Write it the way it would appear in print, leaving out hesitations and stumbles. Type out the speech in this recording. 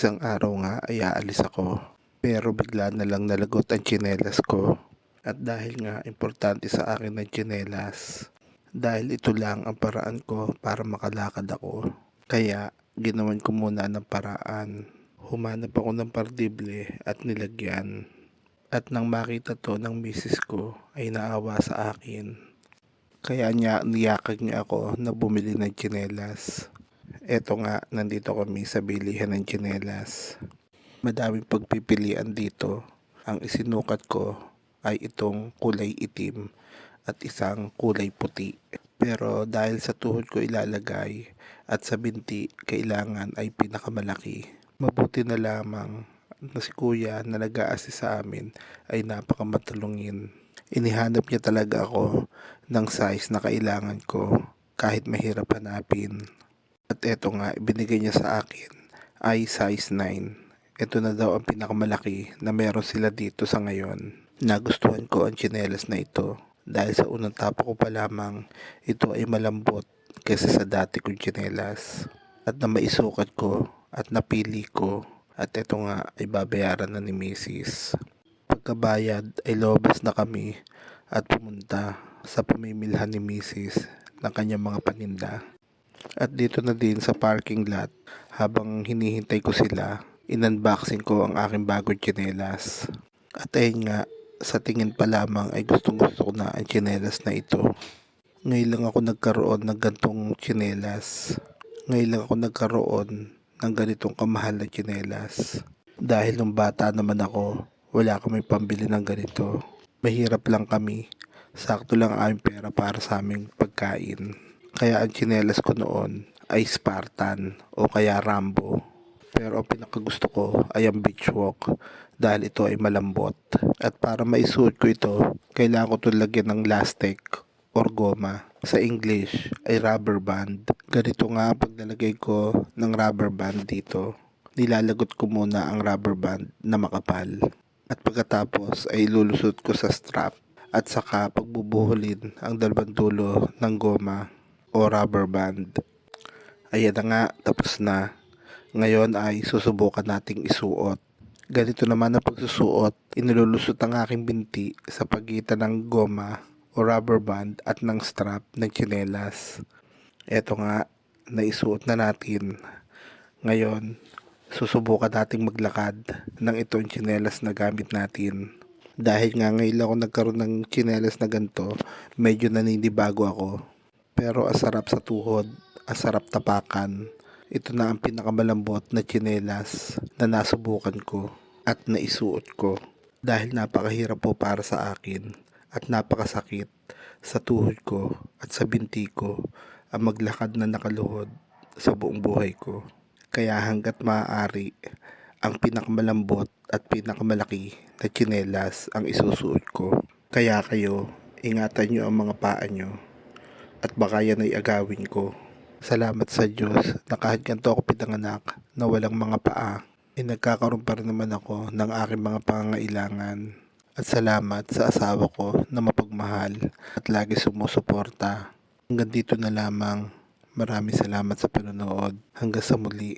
Isang araw nga ay aalis ako, pero bigla na lang nalagot ang tsinelas ko. At dahil nga importante sa akin ang tsinelas, dahil ito lang ang paraan ko para makalakad ako. Kaya ginawan ko muna ng paraan. Humanap ako ng partible at nilagyan. At nang makita to ng misis ko ay naawa sa akin. Kaya niyakag niya ako na bumili ng tsinelas. Eto nga, nandito kami sa bilihan ng tsinelas. Madaming pagpipilian dito. Ang isinukat ko ay itong kulay itim at isang kulay puti. Pero dahil sa tuhod ko ilalagay at sa binti kailangan ay pinakamalaki. Mabuti na lamang na si kuya na nag-a-assist sa amin ay napakamatulungin. Inihanap niya talaga ako ng size na kailangan ko kahit mahirap hanapin. At eto nga, ibinigay niya sa akin ay size 9. Ito na daw ang pinakamalaki na meron sila dito sa ngayon. Nagustuhan ko ang tsinelas na ito dahil sa unang tapak ko pa lamang ito ay malambot kaysa sa dati kong tsinelas. At na maisukat ko at napili ko at ito nga ay babayaran na ni Mrs. Pagkabayad ay lobas na kami at pumunta sa pamimilhan ni Mrs. ng kanyang mga paninda. At dito na din sa parking lot, habang hinihintay ko sila, in-unboxing ko ang aking bagong tsinelas. At ayun nga, sa tingin pa lamang ay gustong gusto ko na ang tsinelas na ito. Ngayon lang ako nagkaroon ng gantong tsinelas. Ngayon lang ako nagkaroon ng ganitong kamahal na tsinelas. Dahil nung bata naman ako, wala kami pambili ng ganito. Mahirap lang kami. Sakto lang ang aming pera para sa aming pagkain. Kaya ang tsinelas ko noon ay Spartan o kaya Rambo. Pero ang pinakagusto ko ay ang beach walk dahil ito ay malambot. At para maisuot ko ito, kailangan ko ito lagyan ng lastic or goma. Sa English ay rubber band. Ganito nga ang paglalagay ko ng rubber band dito. Nilalagot ko muna ang rubber band na makapal. At pagkatapos ay ilulusot ko sa strap at saka pagbubuhulin ang dalawang dulo ng goma o rubber band. Ayan na nga, tapos na. Ngayon ay susubukan nating isuot. Ganito naman ang pagsusuot, inilulusot ang aking binti sa pagitan ng goma o rubber band at ng strap ng tsinelas. Eto nga, naisuot na natin. Ngayon, susubukan nating maglakad ng itong tsinelas na gamit natin. Dahil nga ngayon ako nagkaroon ng tsinelas na ganito, medyo naninibago ako. Pero ang sarap sa tuhod, ang sarap tapakan. Ito na ang pinakamalambot na tsinelas na nasubukan ko at naisuot ko. Dahil napakahirap po para sa akin at napakasakit sa tuhod ko at sa binti ko ang maglakad na nakaluhod sa buong buhay ko. Kaya hanggat maaari, ang pinakamalambot at pinakamalaki na tsinelas ang isusuot ko. Kaya kayo, ingatan nyo ang mga paa nyo. At baka yan ay agawin ko. Salamat sa Diyos na kahit ganito ako pinanganak na walang mga paa, ay nagkakaroon pa rin naman ako ng aking mga pangangailangan. At salamat sa asawa ko na mapagmahal at lagi sumusuporta. Hanggang dito na lamang. Maraming salamat sa panonood. Hanggang sa muli.